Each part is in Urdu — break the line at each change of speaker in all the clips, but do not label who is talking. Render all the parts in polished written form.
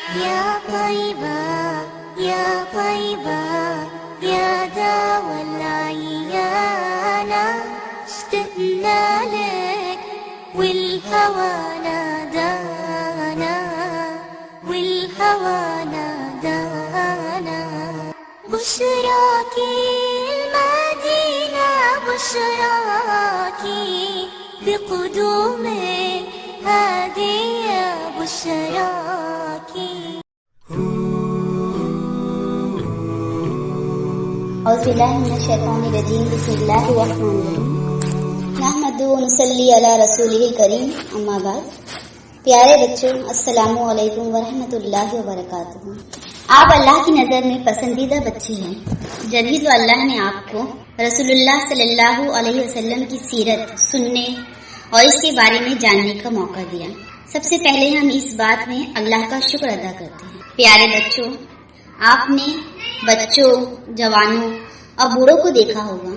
يا طيبة يا طيبة يا داوى العيانة اشتقنا لك والهوى نادانا والهوى نادانا بشراكي المدينة بشراكي بقدوم هادية بشراكي
أعوذ بالله من الشيطان الرجيم بسم الله الرحمن الرحیم نحمد و نصلی علی رسولہ الکریم اما بعد. پیارے بچوں، السلام علیکم ورحمۃ اللہ وبرکاتہ. آپ اللہ کی نظر میں پسندیدہ بچے ہیں، جبھی تو اللہ نے آپ کو رسول اللہ صلی اللہ علیہ وسلم کی سیرت سننے اور اس کے بارے میں جاننے کا موقع دیا. سب سے پہلے ہم اس بات میں اللہ کا شکر ادا کرتے ہیں. پیارے بچوں، آپ نے بچوں، جوانوں اور بوڑھوں کو دیکھا ہوگا.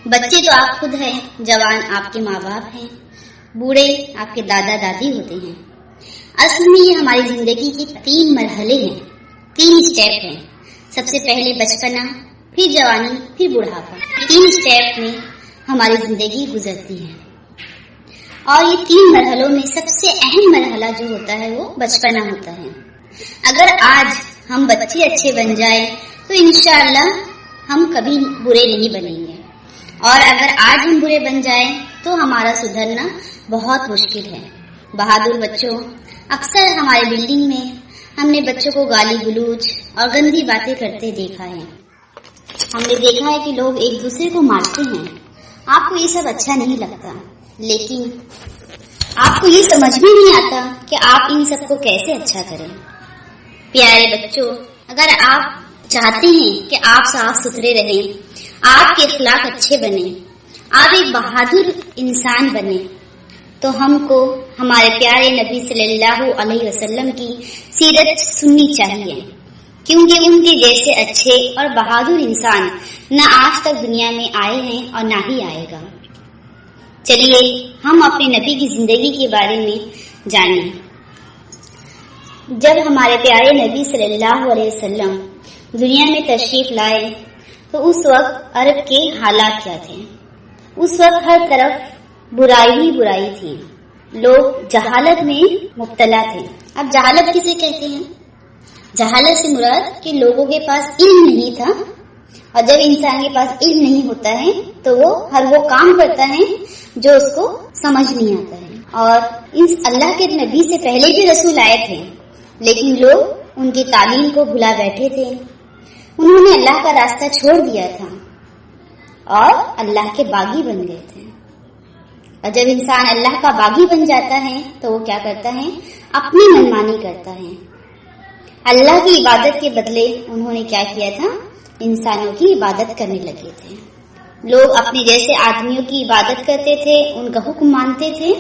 بچے تو آپ خود ہیں، جوان آپ کے ماں باپ ہیں، بوڑھے آپ کے دادا دادی ہوتے ہیں. اصل میں یہ ہماری زندگی کے 3 مرحلے ہیں، 3 اسٹیپ ہیں. سب سے پہلے بچپنا، پھر جوانی، پھر بڑھاپا. 3 اسٹیپ میں ہماری زندگی گزرتی ہے اور یہ 3 مرحلوں میں سب سے اہم مرحلہ جو ہوتا ہے وہ بچپنا ہوتا ہے. اگر آج ہم بچے اچھے بن جائیں تو انشاءاللہ ہم کبھی برے نہیں بنیں گے، اور اگر آج ہم برے بن جائیں تو ہمارا سدھرنا بہت مشکل ہے. بہادر بچوں، اکثر ہمارے بلڈنگ میں ہم نے بچوں کو گالی گلوچ اور گندی باتیں کرتے دیکھا ہے. ہم نے دیکھا ہے کہ لوگ ایک دوسرے کو مارتے ہیں. آپ کو یہ سب اچھا نہیں لگتا، لیکن آپ کو یہ سمجھ بھی نہیں آتا کہ آپ ان سب کو کیسے اچھا کریں. پیارے بچوں، اگر آپ چاہتے ہیں کہ آپ صاف ستھرے رہیں، آپ کے اخلاق اچھے بنے، آپ ایک بہادر انسان بنے، تو ہم کو ہمارے پیارے نبی صلی اللہ علیہ وسلم کی سیرت سننی چاہیے، کیونکہ ان کے جیسے اچھے اور بہادر انسان نہ آج تک دنیا میں آئے ہیں اور نہ ہی آئے گا. چلیے ہم اپنے نبی کی زندگی کے بارے میں جانیں. جب ہمارے پیارے نبی صلی اللہ علیہ وسلم دنیا میں تشریف لائے تو اس وقت عرب کے حالات کیا تھے؟ اس وقت ہر طرف برائی ہی برائی تھی، لوگ جہالت میں مبتلا تھے. اب جہالت کسے کہتے ہیں؟ جہالت سے مراد کہ لوگوں کے پاس علم نہیں تھا، اور جب انسان کے پاس علم نہیں ہوتا ہے تو وہ ہر وہ کام کرتا ہے جو اس کو سمجھ نہیں آتا ہے. اور اس اللہ کے نبی سے پہلے بھی رسول آئے تھے، لیکن لوگ ان کی تعلیم کو بھلا بیٹھے تھے. انہوں نے اللہ کا راستہ چھوڑ دیا تھا اور اللہ کے باغی بن گئے تھے. اور جب انسان اللہ کا باغی بن جاتا ہے تو وہ کیا کرتا ہے؟ اپنی منمانی کرتا ہے. اللہ کی عبادت کے بدلے انہوں نے کیا کیا تھا؟ انسانوں کی عبادت کرنے لگے تھے. لوگ اپنے جیسے آدمیوں کی عبادت کرتے تھے، ان کا حکم مانتے تھے،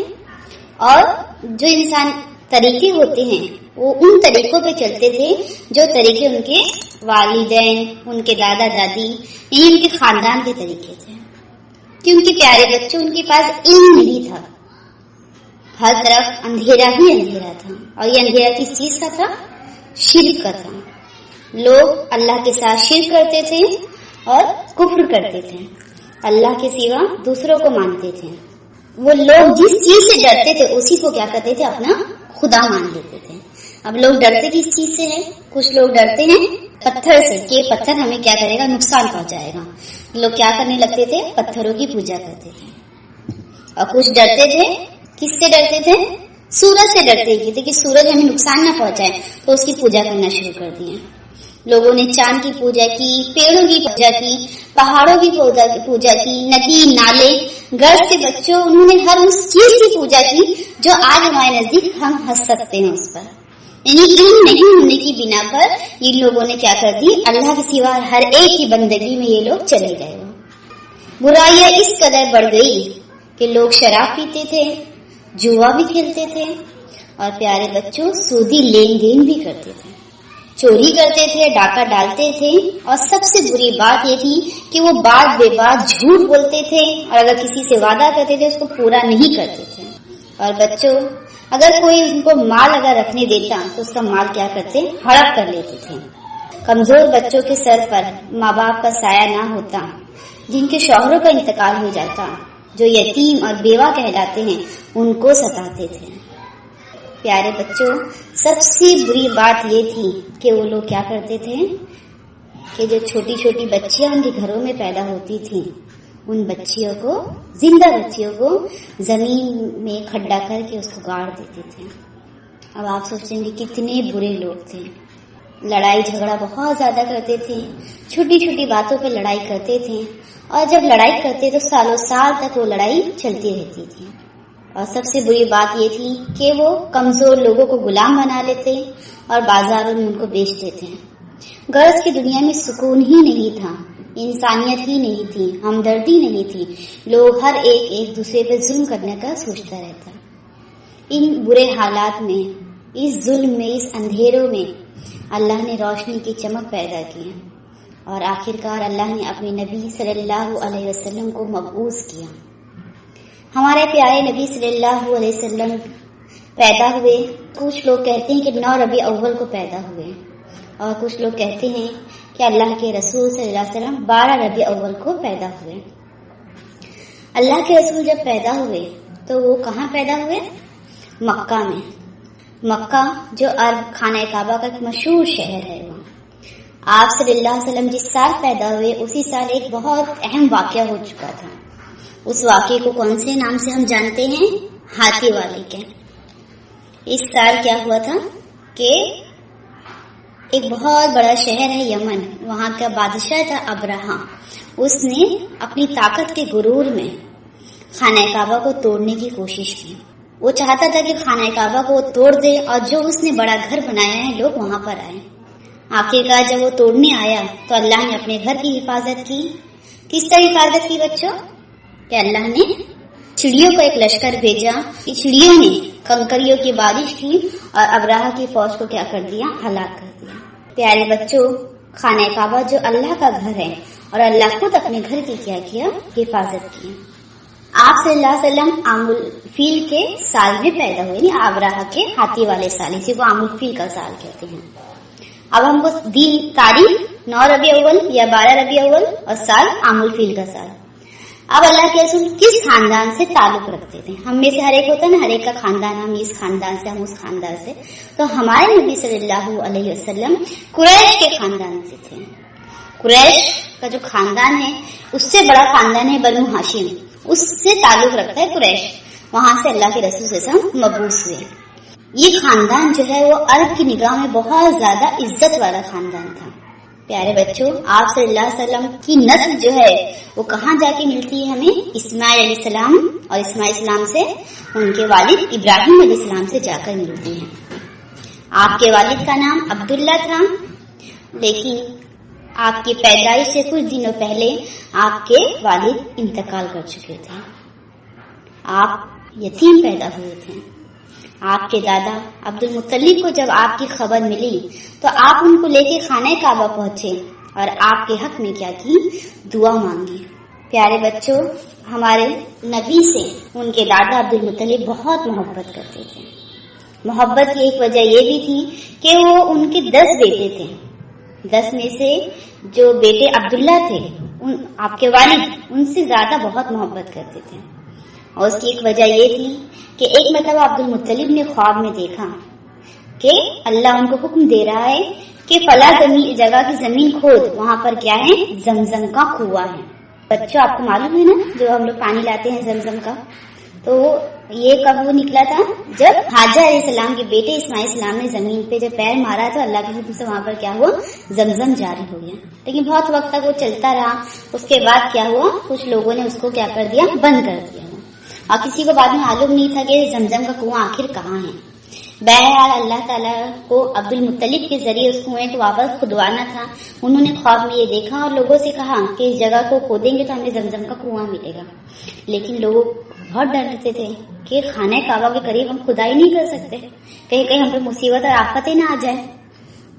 اور جو انسان طریقے ہوتے ہیں وہ ان طریقوں پہ چلتے تھے جو طریقے ان کے والدین، ان کے دادا دادی، یعنی ان کے خاندان کے طریقے تھے. کیونکہ پیارے بچوں، ان کے پاس علم نہیں تھا، ہر طرف اندھیرا ہی اندھیرا تھا. اور یہ اندھیرا کس چیز کا تھا؟ شرک کا تھا. لوگ اللہ کے ساتھ شرک کرتے تھے اور کفر کرتے تھے، اللہ کے سوا دوسروں کو مانتے تھے. وہ لوگ جس چیز سے ڈرتے تھے اسی کو کیا کرتے تھے؟ اپنا خدا مان لیتے تھے. اب لوگ ڈرتے کس چیز سے ہیں؟ کچھ لوگ ڈرتے ہیں پتھر سے کہ پتھر ہمیں کیا کرے گا؟ نقصان پہنچائے گا. لوگ کیا کرنے لگتے تھے؟ پتھروں کی پوجا کرتے تھے. اور کچھ ڈرتے تھے، کس سے ڈرتے تھے؟ سورج سے ڈرتے تھے کہ سورج ہمیں نقصان نہ پہنچائے، تو اس کی پوجا کرنا شروع کر دیا. لوگوں نے چاند کی پوجا کی، پیڑوں کی پوجا کی، پہاڑوں کی پوجا کی، ندی نالے گھر سے بچوں، انہوں نے ہر اس چیز کی پوجا کی جو آج ہمارے نزدیک ہم ہنس سکتے ہیں اس پر. یعنی علم نہیں ہونے کی بنا پر یہ لوگوں نے کیا کر دی؟ اللہ کے سوا ہر ایک کی بندگی میں یہ لوگ چلے گئے. برائیاں اس قدر بڑھ گئی کہ لوگ شراب پیتے تھے، جوا بھی کھیلتے تھے، اور پیارے بچوں سودی لین دین بھی کرتے تھے، چوری کرتے تھے، ڈاکہ ڈالتے تھے. اور سب سے بری بات یہ تھی کہ وہ بات بے بات جھوٹ بولتے تھے، اور اگر کسی سے وعدہ کرتے تھے اس کو پورا نہیں کرتے تھے. اور بچوں، اگر کوئی ان کو مال اگر رکھنے دیتا تو اس کا مال کیا کرتے؟ ہڑپ کر لیتے تھے۔ کمزور بچوں کے سر پر ماں باپ کا سایہ نہ ہوتا، جن کے شوہروں کا انتقال ہو جاتا، جو یتیم اور بیوہ کہلاتے ہیں، ان کو ستاتے تھے۔ پیارے بچوں، سب سے بری بات یہ تھی کہ وہ لوگ کیا کرتے تھے کہ جو چھوٹی چھوٹی بچیاں ان کے گھروں میں پیدا ہوتی تھیں، ان بچیوں کو، زندہ بچیوں کو زمین میں کھڈا کر کے اس کو گاڑ دیتے تھے۔ اب آپ سوچیں گے کتنے برے لوگ تھے، لڑائی جھگڑا بہت زیادہ کرتے تھے، چھوٹی چھوٹی باتوں پہ لڑائی کرتے تھے، اور جب لڑائی کرتے تو سالوں سال تک وہ لڑائی چلتی رہتی تھی۔ اور سب سے بری بات یہ تھی کہ وہ کمزور لوگوں کو غلام بنا لیتے اور بازاروں میں ان کو بیچ دیتے۔ غرض کی دنیا میں سکون ہی نہیں تھا، انسانیت ہی نہیں تھی، ہمدردی نہیں تھی، لوگ ہر ایک دوسرے پہ ظلم کرنے کا سوچتا رہتا۔ ان برے حالات میں، اس ظلم میں، اس اندھیروں میں اللہ نے روشنی کی چمک پیدا کی، اور آخرکار اللہ نے اپنے نبی صلی اللہ علیہ وسلم کو مبعوث کیا۔ ہمارے پیارے نبی صلی اللہ علیہ وسلم پیدا ہوئے، کچھ لوگ کہتے ہیں کہ 9 ربیع اول کو پیدا ہوئے، اور کچھ لوگ کہتے ہیں کہ اللہ کے رسول صلی اللہ علیہ وسلم 12 ربیع اول کو پیدا ہوئے۔ اللہ کے رسول جب پیدا ہوئے تو وہ کہاں پیدا ہوئے؟ مکہ میں۔ مکہ جو عرب خانہ کعبہ کا ایک مشہور شہر ہے، وہاں آپ صلی اللہ علیہ وسلم جس سال پیدا ہوئے اسی سال ایک بہت اہم واقعہ ہو چکا تھا۔ اس واقعے کو کون سے نام سے ہم جانتے ہیں؟ ہاتھی والے کے۔ اس سال کیا ہوا تھا کہ ایک بہت بڑا شہر ہے یمن، وہاں کا بادشاہ تھا ابرہا، اس نے اپنی طاقت کے غرور میں خانہ کعبہ کو توڑنے کی کوشش کی۔ وہ چاہتا تھا کہ خانہ کعبہ کو توڑ دے اور جو اس نے بڑا گھر بنایا ہے لوگ وہاں پر آئے۔ آخرکار جب وہ توڑنے آیا تو اللہ نے اپنے گھر کی حفاظت کی۔ کس طرح حفاظت کی بچوں؟ کہ اللہ نے چڑیوں کا ایک لشکر بھیجا، کہ چڑیوں نے کنکریوں کی بارش کی اور ابراہ کی فوج کو کیا کر دیا؟ ہلاک کر دیا۔ پیارے بچوں، خانہ کعبہ جو اللہ کا گھر ہے، اور اللہ خود اپنے گھر کی کیا کیا؟ حفاظت کی۔ آپ صلی اللہ علیہ وسلم عام الفیل کے سال میں پیدا ہوئے، یعنی ابراہ کے ہاتھی والے سال، اسی کو عام الفیل کا سال کہتے ہیں۔ اب ہم کو دن تاریخ 9 ربیع اول یا 12 ربیع اول اور سال عام الفیل کا سال۔ اب اللہ کے رسول کس خاندان سے تعلق رکھتے تھے؟ ہم میں سے ہر ایک ہوتا ہے نا، ہر ایک کا خاندان، ہم اس خاندان سے، ہم اس خاندان سے۔ تو ہمارے نبی صلی اللہ علیہ وسلم قریش کے خاندان سے تھے۔ قریش کا جو خاندان ہے اس سے بڑا خاندان ہے بنو ہاشم، اس سے تعلق رکھتا ہے قریش، وہاں سے اللہ کے رسول صلی اللہ علیہ وسلم مبعوث ہوئے۔ یہ خاندان جو ہے وہ عرب کی نگاہ میں بہت زیادہ عزت والا خاندان تھا۔ پیارے بچوں، آپ صلی اللہ علیہ وسلم کی نسل جو ہے وہ کہاں جا کے ملتی ہے ہمیں؟ اسماعیل علیہ السلام، اور اسماعیل السلام سے ان کے والد ابراہیم علیہ السلام سے جا کر ملتی ہے۔ آپ کے والد کا نام عبداللہ تھا، لیکن آپ کی پیدائش سے کچھ دنوں پہلے آپ کے والد انتقال کر چکے تھے، آپ یتیم پیدا ہوئے تھے۔ آپ کے دادا عبد المطلب کو جب آپ کی خبر ملی تو آپ ان کو لے کے خانہ کعبہ پہنچے اور آپ کے حق میں کیا کی؟ دعا مانگی۔ پیارے بچوں، ہمارے نبی سے ان کے دادا عبد المطلب بہت محبت کرتے تھے۔ محبت کی ایک وجہ یہ بھی تھی کہ وہ ان کے 10 بیٹے تھے، 10 میں سے جو بیٹے عبداللہ تھے آپ کے والد ان سے زیادہ بہت محبت کرتے تھے۔ اور اس کی ایک وجہ یہ تھی کہ ایک مرتبہ عبد المطلب نے خواب میں دیکھا کہ اللہ ان کو حکم دے رہا ہے کہ فلاں جگہ کی زمین کھود، وہاں پر کیا ہے؟ زمزم کا کنواں ہے۔ بچوں، آپ کو معلوم ہے نا جو ہم لوگ پانی لاتے ہیں زمزم کا، تو یہ کب وہ نکلا تھا؟ جب حاجر علیہ السلام کے بیٹے اسماعیل السلام نے زمین پہ جب پیر مارا تو اللہ کے حکم سے وہاں پر کیا ہوا؟ زمزم جاری ہو گیا۔ لیکن بہت وقت تک وہ چلتا رہا، اس کے بعد کیا ہوا؟ کچھ لوگوں نے اس کو کیا کر دیا؟ بند کر دیا، اور کسی کو بعد میں معلوم نہیں تھا کہ زمزم کا کنواں آخر کہاں ہے۔ بہرحال اللہ تعالیٰ کو عبد المطلب کے ذریعے اس کنویں کو واپس کھدوانا تھا۔ انہوں نے خواب میں یہ دیکھا اور لوگوں سے کہا کہ اس جگہ کو کھودیں گے تو ہمیں زمزم کا کنواں ملے گا، لیکن لوگ بہت ڈرتے تھے کہ خانہ کعبہ کے قریب ہم کھدائی نہیں کر سکتے، کہیں ہم پہ مصیبت اور آفتیں نہ آ جائیں۔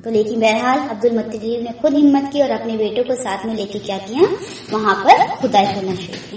تو لیکن بہرحال عبد المطلب نے خود ہمت کی اور اپنے بیٹوں کو ساتھ میں لے کے کیا کیا؟ وہاں پر کھدائی کرنا شروع کی۔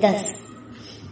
10।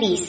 20।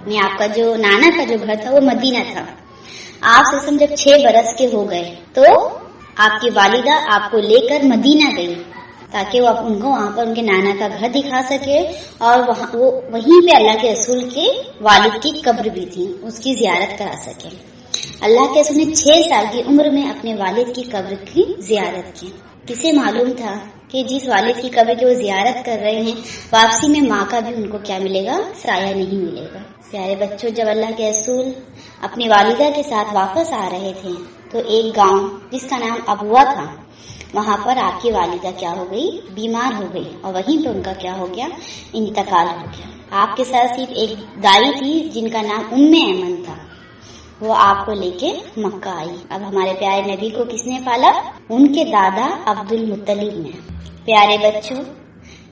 یعنی آپ کا جو نانا کا جو گھر تھا وہ مدینہ تھا. آپ سے جب 6 برس کے ہو گئے تو آپ کی والدہ آپ کو لے کر مدینہ گئی تاکہ وہ ان کو وہاں پر ان کے نانا کا گھر دکھا سکے اور وہیں پہ اللہ کے رسول کے والد کی قبر بھی تھی, اس کی زیارت کرا سکے. اللہ کے رسول نے 6 سال کی عمر میں اپنے والد کی قبر کی زیارت کی. کسے معلوم تھا کہ جس والد کی قبر کی وہ زیارت کر رہے ہیں واپسی میں ماں کا بھی ان کو کیا ملے گا؟ سایہ نہیں ملے گا. پیارے بچوں, جب اللہ کے رسول اپنی والدہ کے ساتھ واپس آ رہے تھے تو ایک گاؤں جس کا نام ابوا تھا, وہاں پر آپ کی والدہ کیا ہو گئی؟ بیمار ہو گئی, اور وہیں پہ ان کا کیا ہو گیا؟ انتقال ہو گیا. آپ کے ساتھ صرف ایک دائی تھی جن کا نام ام ایمن تھا, وہ آپ کو لے کے مکہ آئی. اب ہمارے پیارے نبی کو کس نے پالا؟ ان کے دادا عبد المطلب نے. پیارے بچوں,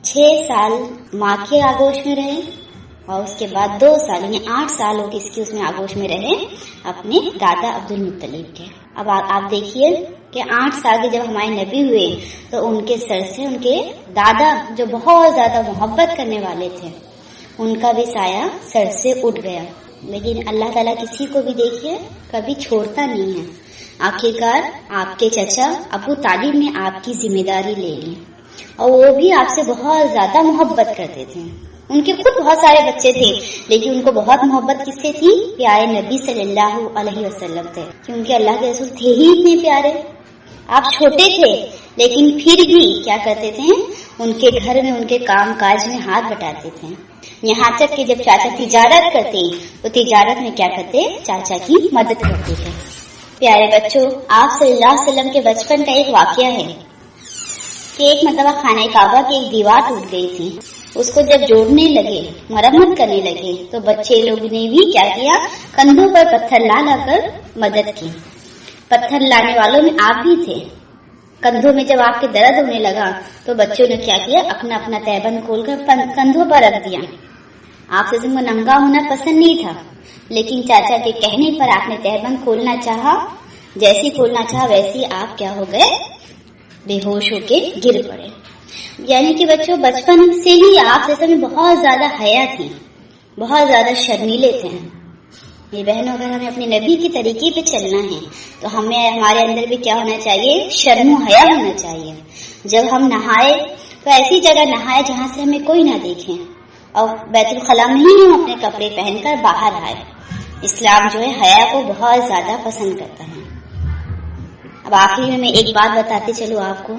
6 سال ماں کے آغوش میں رہے اور اس کے بعد 2 سال یعنی 8 سال ہو کس کی اس میں آغوش میں رہے؟ اپنے دادا عبد المطلب کے. اب آپ دیکھیے کہ 8 سال کے جب ہمارے نبی ہوئے تو ان کے سر سے ان کے دادا جو بہت زیادہ محبت کرنے والے تھے ان کا بھی سایہ سر سے اٹھ گیا. لیکن اللہ تعالیٰ کسی کو بھی دیکھیے کبھی چھوڑتا نہیں ہے. آخرکار آپ کے چچا ابو طالب نے آپ کی ذمہ داری لے لی اور وہ بھی آپ سے بہت زیادہ محبت کرتے تھے. ان کے خود بہت سارے بچے تھے لیکن ان کو بہت محبت کس سے تھی؟ پیارے نبی صلی اللہ علیہ وسلم سے, کیونکہ اللہ کے رسول تھے ہی اتنے پیارے. آپ چھوٹے تھے لیکن پھر بھی کیا کرتے تھے؟ ان کے گھر میں ان کے کام کاج میں ہاتھ بٹاتے تھے. یہاں تک کہ جب چاچا تجارت کرتے تو تجارت میں کیا کرتے؟ چاچا کی مدد کرتے تھے. پیارے بچوں, آپ صلی اللہ علیہ وسلم کے بچپن کا ایک واقعہ ہے کہ ایک مرتبہ خانہ کعبہ کی ایک دیوار ٹوٹ گئی تھی. اس کو جب جوڑنے لگے, مرمت کرنے لگے تو بچے لوگ نے بھی کیا کیا؟ کندھوں پر پتھر لا کر مدد کی. پتھر لانے والوں میں آپ بھی تھے. کندھوں میں جب آپ کے درد ہونے لگا تو بچوں نے کیا کیا؟ اپنا اپنا تہبند کھول کر کندھوں پر رکھ دیا. آپ سے کو ننگا ہونا پسند نہیں تھا لیکن چاچا کے کہنے پر آپ نے تہبند کھولنا چاہا. جیسی کھولنا چاہا ویسی آپ کیا ہو گئے؟ بے ہوش ہو کے گر پڑے. یعنی کہ بچوں بچپن سے ہی آپ جیسے میں بہت زیادہ حیا تھی, بہت زیادہ شرمیلے تھے. یہ بہنوں, اگر ہمیں اپنے نبی کی طریقے پہ چلنا ہے تو ہمیں ہمارے اندر بھی کیا ہونا چاہیے؟ شرم و حیا ہونا چاہیے. جب ہم نہائے تو ایسی جگہ نہائے جہاں سے ہمیں کوئی نہ دیکھے, اور بیت الخلاء میں ہی ہم اپنے کپڑے پہن کر باہر آئے. اسلام جو ہے حیا کو بہت زیادہ پسند کرتا ہے. اب آخری میں ایک بات بتاتے چلو آپ کو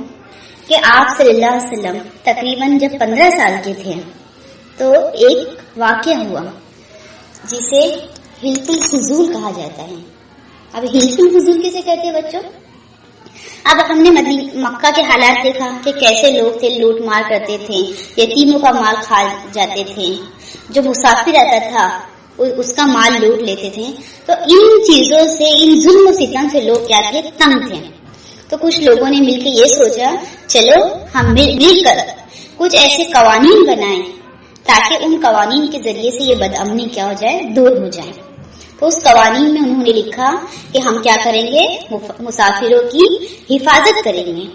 کہ آپ صلی اللہ علیہ وسلم تقریباً جب 15 سال کے تھے تو ایک واقعہ ہوا جسے حلف الفضول کہا جاتا ہے. اب حلف الفضول کسے کہتے ہیں بچوں؟ اب ہم نے مکہ کے حالات دیکھا کہ کیسے لوگ تھے, لوٹ مار کرتے تھے, یتیموں کا مال کھا جاتے تھے, جو مسافر رہتا تھا اس کا مال لوٹ لیتے تھے. تو ان چیزوں سے, ان ظلم و ستم سے لوگ کیا تھے؟ تنگ تھے. تو کچھ لوگوں نے مل کے یہ سوچا چلو ہم مل کر کچھ ایسے قوانین بنائیں تاکہ ان قوانین کے ذریعے سے یہ بدامنی کیا ہو جائے؟ دور ہو جائے. تو اس قوانین میں انہوں نے لکھا کہ ہم کیا کریں گے؟ مسافروں کی حفاظت کریں گے,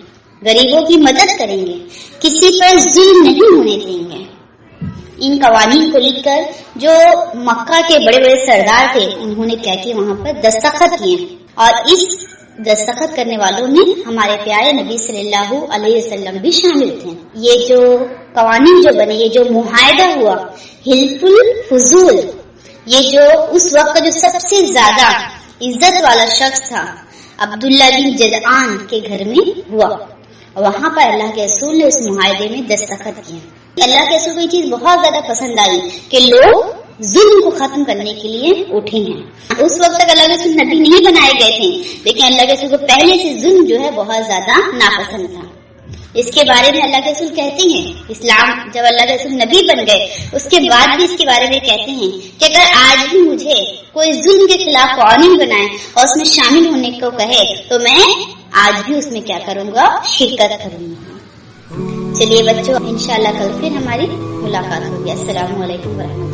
غریبوں کی مدد کریں گے, کسی پر ظلم نہیں ہونے دیں گے. ان قوانین کو لکھ کر جو مکہ کے بڑے بڑے سردار تھے انہوں نے کیا کیا؟ وہاں پر دستخط کیے, اور اس دستخط کرنے والوں میں ہمارے پیارے نبی صلی اللہ علیہ وسلم بھی شامل تھے. یہ جو قوانین جو بنے, یہ جو معاہدہ ہوا حلف الفضول, یہ جو اس وقت کا جو سب سے زیادہ عزت والا شخص تھا عبداللہ بن جدعان کے گھر میں ہوا. وہاں پر اللہ کے رسول نے اس معاہدے میں دستخط کیے. اللہ کے رسول کو یہ چیز بہت زیادہ پسند آئی کہ لوگ ظلم کو ختم کرنے کے لیے اٹھے ہیں. اس وقت تک اللہ کے رسول نبی نہیں بنائے گئے تھے لیکن اللہ کے رسول کو پہلے سے ظلم جو ہے بہت زیادہ ناپسند تھا. اس کے بارے میں اللہ کے رسول کہتے ہیں, اسلام جب اللہ کے رسول نبی بن گئے اس کے بعد بھی اس کے بارے میں کہتے ہیں کہ اگر آج بھی مجھے کوئی ظلم کے خلاف قوانین بنائے اور اس میں شامل ہونے کو کہے تو میں آج بھی اس میں کیا کروں گا؟ شرکت کروں گا. چلیے بچوں, انشاءاللہ کل پھر ہماری ملاقات ہوگی. السلام علیکم ورحمۃ اللہ.